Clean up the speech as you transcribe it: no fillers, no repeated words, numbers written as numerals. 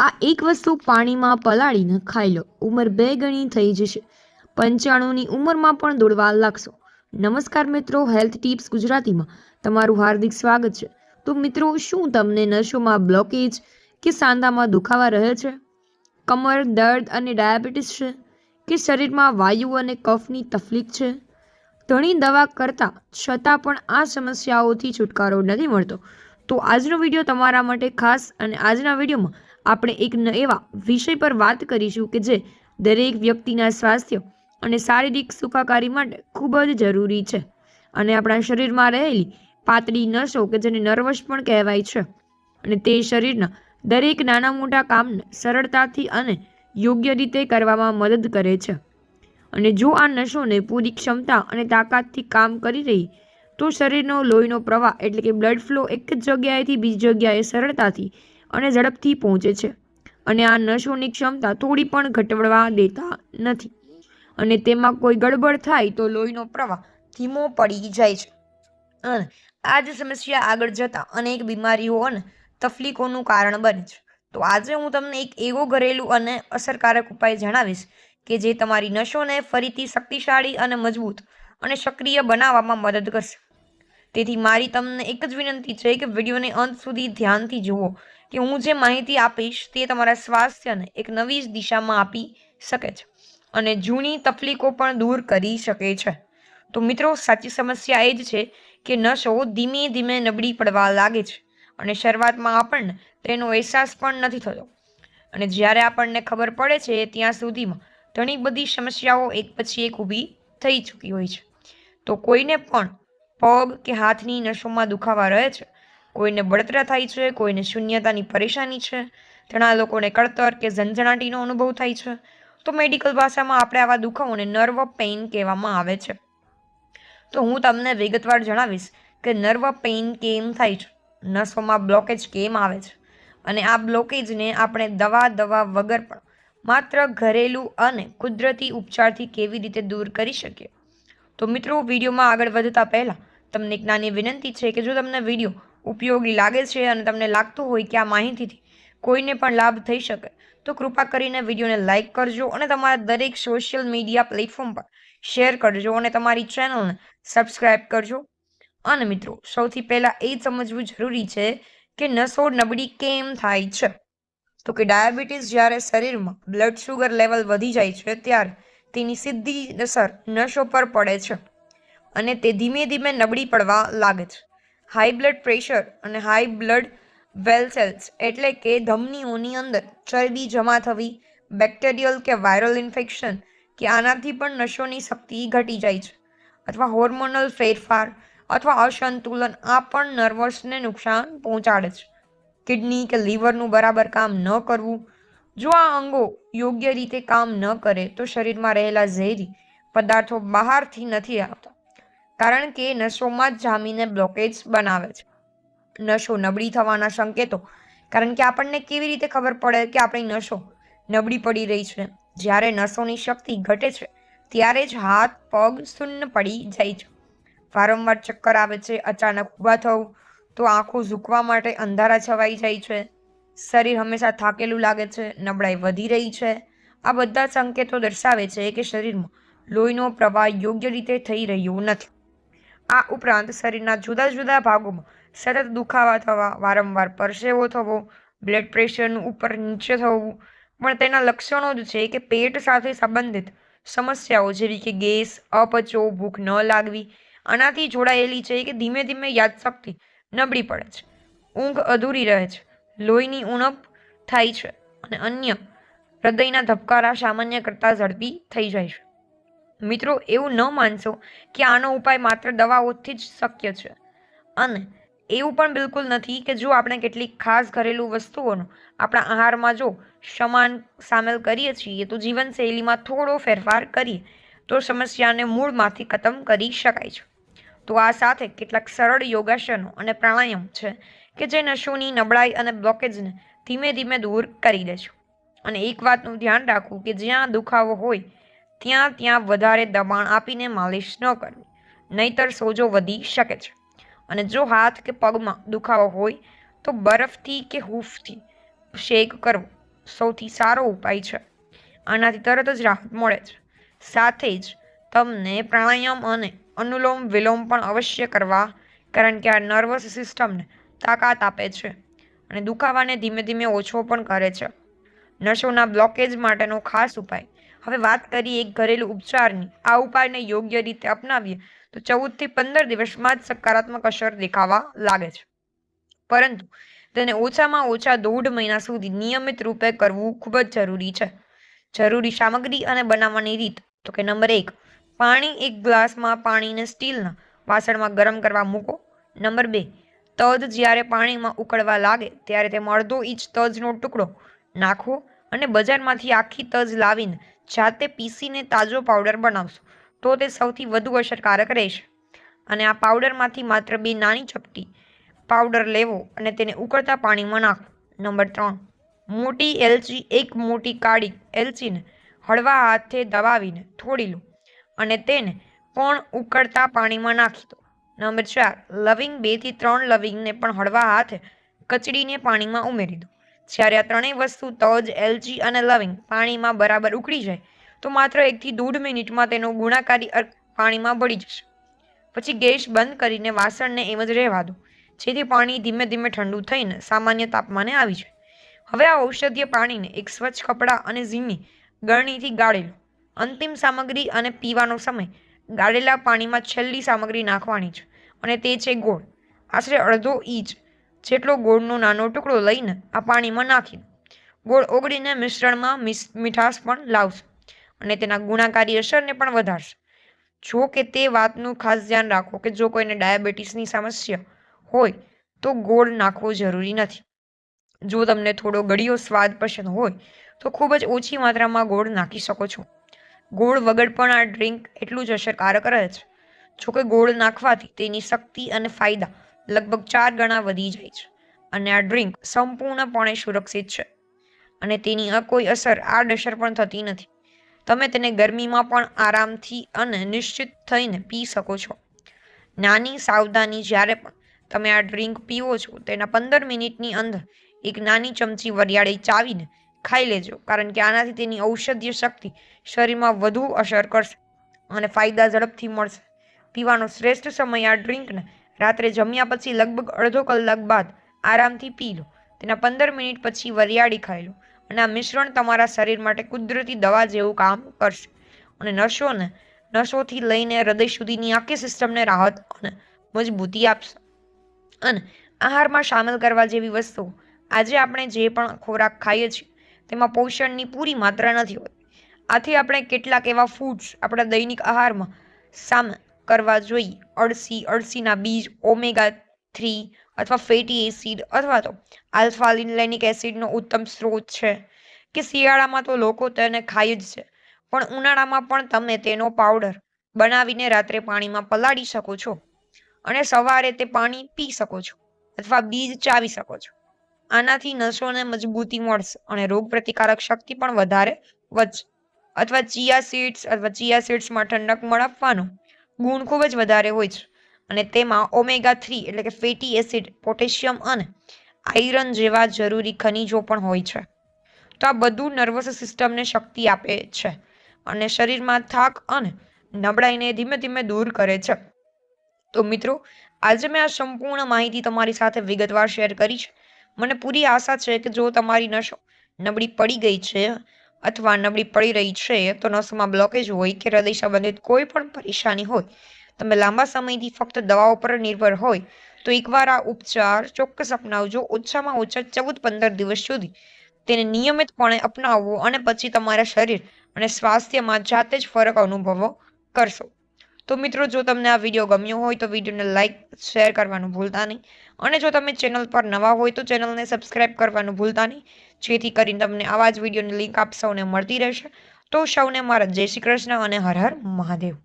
આ એક વસ્તુ પાણીમાં પલાળીને ખાઈ લો, ઉંમર 2 ગણી થઈ જશે. 95ની ઉંમરમાં પણ દોડવા લાગશો. નમસ્કાર મિત્રો, હેલ્થ ટિપ્સ ગુજરાતીમાં તમારું હાર્દિક સ્વાગત છે. તો મિત્રો, શું તમને નસોમાં બ્લોકેજ કે સાંધામાં દુખાવા રહે છે? કમર દર્દ અને ડાયાબિટીસ છે? કે શરીરમાં વાયુ અને કફની તકલીફ છે? ઘણી દવા કરતા છતાં પણ આ સમસ્યાઓથી છુટકારો નથી મળતો. તો આજનો વિડીયો તમારા માટે ખાસ, અને આજના વિડીયોમાં આપણે એક એવા વિષય પર વાત કરીશું કે જે દરેક વ્યક્તિના સ્વાસ્થ્ય અને શારીરિક સુખાકારી માટે ખૂબ જ જરૂરી છે. અને આપણા શરીરમાં રહેલી પાતળી નસો કે જેને નર્વસ પણ કહેવાય છે, અને તે શરીરના દરેક નાના મોટા કામને સરળતાથી અને યોગ્ય રીતે કરવામાં મદદ કરે છે. અને જો આ નસોને પૂરી ક્ષમતા અને તાકાતથી કામ કરી રહી, તો શરીરનો લોહીનો પ્રવાહ એટલે કે બ્લડ ફ્લો એક જ જગ્યાએથી બીજી જગ્યાએ સરળતાથી અને ઝડપથી પહોંચે છે. અને આ નસોની ક્ષમતા થોડી પણ ઘટવા દેતા નથી. અને તેમાં કોઈ ગડબડ થાય તો લોહીનો પ્રવાહ ધીમો પડી જાય છે. અને આ જ સમસ્યા આગળ જતા અનેક બીમારીઓ અને તકલીફોનું કારણ બને છે. તો આજે હું તમને એક એવો ઘરેલું અને અસરકારક ઉપાય જણાવીશ કે જે તમારી નસોને ફરીથી શક્તિશાળી અને મજબૂત અને સક્રિય બનાવવામાં મદદ કરશે. તેથી મારી તમને એક જ વિનંતી છે કે વિડીયોને અંત સુધી ધ્યાનથી જુઓ, કે હું જે માહિતી આપીશ તે તમારા સ્વાસ્થ્યને એક નવી દિશામાં આપી શકે છે અને જૂની તકલીફો પણ દૂર કરી શકે છે. તો મિત્રો, સાચી સમસ્યા એ જ છે કે નસો ધીમે ધીમે નબળી પડવા લાગે છે, અને શરૂઆતમાં આપણને તેનો અહેસાસ પણ નથી થતો. અને જ્યારે આપણને ખબર પડે છે ત્યાં સુધીમાં ઘણી બધી સમસ્યાઓ એક પછી એક ઊભી થઈ ચૂકી હોય છે. તો કોઈને પણ પગ કે હાથની નસોમાં દુખાવા રહે છે, કોઈને બળતરા થાય છે, કોઈને શૂન્યતાની પરેશાની છે, ઘણા લોકોને કળતર કે ઝંઝણાટીનો અનુભવ થાય છે. તો મેડિકલ ભાષામાં આપણે આવા દુખાવોને નર્વ પેઇન કહેવામાં આવે છે. તો હું તમને વિગતવાર જણાવીશ કે નર્વ પેઇન કેમ થાય છે, નસોમાં બ્લોકેજ કેમ આવે છે, અને આ બ્લોકેજને આપણે દવા વગર પણ માત્ર ઘરેલું અને કુદરતી ઉપચારથી કેવી રીતે દૂર કરી શકીએ. તો મિત્રો, વિડીયોમાં આગળ વધતા પહેલા તમને એક નાની વિનંતી છે કે જો તમને વિડીયો ઉપયોગી લાગે છે અને તમને લાગતું હોય કે આ માહિતીથી કોઈને પણ લાભ થઈ શકે, તો કૃપા કરીને વિડીયોને લાઇક કરજો અને તમારા દરેક સોશિયલ મીડિયા પ્લેટફોર્મ પર શેર કરજો અને તમારી ચેનલને સબસ્ક્રાઇબ કરજો. અને મિત્રો, સૌથી પહેલા એ સમજવું જરૂરી છે કે નસો નબળી કેમ થાય છે. તો કે ડાયાબિટીસ જ્યારે શરીરમાં બ્લડ શુગર લેવલ વધી જાય છે, ત્યારે તેની સીધી અસર નસો પર પડે છે અને તે ધીમે ધીમે નબળી પડવા લાગે છે. હાઈ બ્લડ પ્રેશર અને હાઈ બ્લડ વેસલ્સ એટલે કે ધમનીઓની અંદર ચરબી જમા થવી, બેક્ટેરિયલ કે વાયરલ ઇન્ફેક્શન કે આનાથી પણ નસોની શક્તિ ઘટી જાય છે, અથવા હોર્મોનલ ફેરફાર અથવા અસંતુલન આ પણ નર્વસને નુકસાન પહોંચાડે છે. કિડની કે લીવરનું બરાબર કામ ન કરવું, જો આ અંગો યોગ્ય રીતે કામ ન કરે તો શરીરમાં રહેલા ઝેરી પદાર્થો બહારથી નથી આવતા, કારણ કે નસોમાં જ જામીને બ્લોકેજ બનાવે છે. નસો નબળી થવાના સંકેતો, કારણ કે આપણને કેવી રીતે ખબર પડે કે આપણી નસો નબળી પડી રહી છે? જ્યારે નસોની શક્તિ ઘટે છે ત્યારે જ હાથ પગ શૂન્ય પડી જાય છે, વારંવાર ચક્કર આવે છે, અચાનક ઊભા થવું, તો આંખો ઝૂકવા માટે અંધારા છવાઈ જાય છે, શરીર હંમેશા થાકેલું લાગે છે, નબળાઈ વધી રહી છે. આ બધા સંકેતો દર્શાવે છે કે શરીરમાં લોહીનો પ્રવાહ યોગ્ય રીતે થઈ રહ્યો નથી. આ ઉપરાંત શરીરના જુદા જુદા ભાગોમાં સતત દુખાવા થવા, વારંવાર પરસેવો થવો, બ્લડ પ્રેશરનું ઉપર નીચે થવું પણ તેના લક્ષણો જ છે કે પેટ સાથે સંબંધિત સમસ્યાઓ જેવી કે ગેસ, અપચો, ભૂખ ન લાગવી આનાથી જોડાયેલી છે. કે ધીમે ધીમે યાદશક્તિ નબળી પડે છે, ઊંઘ અધૂરી રહે છે, લોહીની ઉણપ થાય છે, અને અન્ય હૃદયના ધબકારા સામાન્ય કરતાં ઝડપી થઈ જાય છે. મિત્રો, એવું ન માનશો કે આનો ઉપાય માત્ર દવાઓથી જ શક્ય છે. અને એવું પણ બિલકુલ નથી કે જો આપણે કેટલીક ખાસ ઘરેલું વસ્તુઓનો આપણા આહારમાં જો સામેલ કરીએ છીએ, તો જીવનશૈલીમાં થોડો ફેરફાર કરીએ તો સમસ્યાને મૂળમાંથી ખતમ કરી શકાય છે. તો આ સાથે કેટલાક સરળ યોગાસનો અને પ્રાણાયામ છે કે જે નસોની નબળાઈ અને બ્લોકેજને ધીમે ધીમે દૂર કરી દે છે. અને એક વાતનું ધ્યાન રાખવું કે જ્યાં દુખાવો હોય ત્યાં વધારે દબાણ આપીને માલિશ ન કરવી, નહીતર સોજો વધી શકે છે. અને જો હાથ કે પગમાં દુખાવો હોય તો બરફથી કે હૂંફથી શેક કરવો, સૌથી સારો ઉપાય છે. આનાથી તરત જ રાહત મળે છે. સાથે જ તમને પ્રાણાયામ અને અનુલોમ વિલોમ પણ અવશ્ય કરવા, કારણ કે આ નર્વસ સિસ્ટમને તાકાત આપે છે અને દુખાવાને ધીમે ધીમે ઓછો પણ કરે છે. નસોના બ્લોકેજ માટેનો ખાસ ઉપાય. હવે વાત કરીએ એક ઘરેલું ઉપચારની. આ ઉપાયને યોગ્ય રીતે અપનાવીએ તો 14 થી 15 દિવસમાં જ સકારાત્મક અસર દેખાવા લાગે છે. પરંતુ તેને ઓછામાં ઓછા 1.5 મહિના સુધી નિયમિત રૂપે કરવું ખૂબ જ જરૂરી છે. જરૂરી સામગ્રી અને બનાવવાની રીત. તો કે નંબર 1, પાણી. 1 ગ્લાસમાં પાણીને સ્ટીલના વાસણમાં ગરમ કરવા મૂકો. નંબર 2, તજ. જ્યારે પાણીમાં ઉકળવા લાગે ત્યારે તેમાં અડધો ઇંચ તજનો ટુકડો નાખવો અને બજારમાંથી આખી તજ લાવીને જાતે પીસીને તાજો પાવડર બનાવશો તો તે સૌથી વધુ અસરકારક રહેશે. અને આ પાવડરમાંથી માત્ર 2 નાની ચપટી પાવડર લેવો અને તેને ઉકળતા પાણીમાં નાખવો. નંબર 3, મોટી એલચી. 1 મોટી કાળી એલચીને હળવા હાથે દબાવીને થોડી લો અને તેને પણ ઉકળતા પાણીમાં નાખી દો. નંબર 4, લવિંગ. 2 થી 3 લવિંગને પણ હળવા હાથે કચડીને પાણીમાં ઉમેરી દો. જ્યારે આ ત્રણેય વસ્તુ તજ, એલચી અને લવિંગ પાણીમાં બરાબર ઉકળી જાય તો માત્ર 1 થી 1.5 મિનિટમાં તેનો ગુણાકારી અર્ક પાણીમાં ભળી જશે. પછી ગેસ બંધ કરીને વાસણને એમ જ રહેવા દો, જેથી પાણી ધીમે ધીમે ઠંડુ થઈને સામાન્ય તાપમાને આવી જાય. હવે આ ઔષધીય પાણીને એક સ્વચ્છ કપડાં અને ઝીણી ગળણીથી ગાળી લો. અંતિમ સામગ્રી અને પીવાનો સમય. ગાળેલા પાણીમાં છેલ્લી સામગ્રી નાખવાની છે અને તે છે ગોળ. આશરે અડધો ઇંચ જેટલો ગોળનો નાનો ટુકડો લઈને આ પાણીમાં નાખી દો. ગોળ ઓગળીને મિશ્રણમાં મીઠાશ પણ લાવશે અને તેના ગુણાકારી અસરને પણ વધારશે. જો કે તે વાતનું ખાસ ધ્યાન રાખો કે જો કોઈને ડાયાબિટીસની સમસ્યા હોય તો ગોળ નાખવો જરૂરી નથી. જો તમને થોડો ગળ્યો સ્વાદ પસંદ હોય તો ખૂબ જ ઓછી માત્રામાં ગોળ નાખી શકો છો. ગોળ વગર પણ આ ડ્રિંક એટલું જ અસરકારક રહે છે. જોકે ગોળ નાખવાથી તેની શક્તિ અને ફાયદા લગભગ 4 ગણા વધી જાય છે અને આ ડ્રિંક સંપૂર્ણપણે સુરક્ષિત છે અને તેની કોઈ આડઅસર પણ થતી નથી. તમે તેને ગરમીમાં પણ આરામથી અને નિશ્ચિત થઈને પી શકો છો. નાની સાવધાની. જ્યારે પણ તમે આ ડ્રિંક પીવો છો તેના 15 મિનિટની અંદર એક નાની ચમચી વરિયાળી ચાવીને ખાઈ લેજો, કારણ કે આનાથી તેની ઔષધીય શક્તિ શરીરમાં વધુ અસર કરશે અને ફાયદા ઝડપથી મળશે. પીવાનો શ્રેષ્ઠ સમય. આ ડ્રિંકને રાત્રે જમ્યા પછી લગભગ અડધો કલાક બાદ આરામથી પી લો. તેના 15 મિનિટ પછી વરિયાળી ખાઈ લો અને આ મિશ્રણ તમારા શરીર માટે કુદરતી દવા જેવું કામ કરશે અને નસોથી લઈને હૃદય સુધીની આખી સિસ્ટમને રાહત અને મજબૂતી આપશે. અને આહારમાં સામેલ કરવા જેવી વસ્તુઓ. આજે આપણે જે પણ ખોરાક ખાઈએ છીએ તેમાં પોષણની પૂરી માત્રા નથી હોતી. આથી આપણે કેટલાક એવા ફૂડ્સ આપણા દૈનિક આહારમાં સામેલ કરવા જોઈએ. અળસી, અળસીના બીજ, ઓમેગા-3 અથવા ફેટી એસિડ અથવા તો આલ્ફા લિનોલેનિક એસિડનો ઉત્તમ સ્ત્રોત છે કે શિયાળામાં તો લોકો તેને ખાય જ છે, પણ ઉનાળામાં પણ તમે તેનો પાવડર બનાવીને રાત્રે પાણીમાં પલાળી શકો છો અને સવારે તે પાણી પી શકો છો અથવા બીજ ચાવી શકો છો. આનાથી નસોને મજબૂતી મળશે અને રોગપ્રતિકારક શક્તિ પણ વધારે વધશે. અથવા ચિયા સીડ્સમાં ઠંડક મળવાનો ગુણ ખૂબ જ વધારે હોય છે અને તેમાં ઓમેગા-3 એટલે કે ફેટી એસિડ, પોટેશિયમ અને આયરન જેવા જરૂરી ખનિજો પણ હોય છે. તો આ બધું નર્વસ સિસ્ટમને શક્તિ આપે છે અને શરીરમાં થાક અને નબળાઈને ધીમે ધીમે દૂર કરે છે. તો મિત્રો, આજે મેં આ સંપૂર્ણ માહિતી તમારી સાથે વિગતવાર શેર કરી છે. મને પૂરી આશા છે કે જો તમારી નસો નબળી પડી ગઈ છે અથવા નબળી પડી રહી છે, તો નસોમાં બ્લોકેજ હોય કે હૃદય સંબંધિત કોઈ પણ પરેશાની હોય, તમે લાંબા સમયથી ફક્ત દવાઓ પર નિર્ભર હોય તો એકવાર આ ઉપચાર ચોક્કસ અપનાવજો. ઓછામાં ઓછા 14-15 દિવસ સુધી તેને નિયમિતપણે અપનાવવો અને પછી તમારા શરીર અને સ્વાસ્થ્યમાં જાતે જ ફરક અનુભવો કરશો. તો મિત્રો, જો તમને આ વિડીયો ગમ્યો હોય તો વિડીયોને લાઇક, શેર કરવાનું ભૂલતા નહીં અને જો તમે ચેનલ પર નવા હોય તો ચેનલને સબસ્ક્રાઇબ કરવાનું ભૂલતા નહીં, જેથી કરીને તમને આવા જ વિડીયોની લિંક આપ સૌને મળતી રહેશે. તો સૌને મારા જય શ્રી કૃષ્ણ અને હર હર મહાદેવ.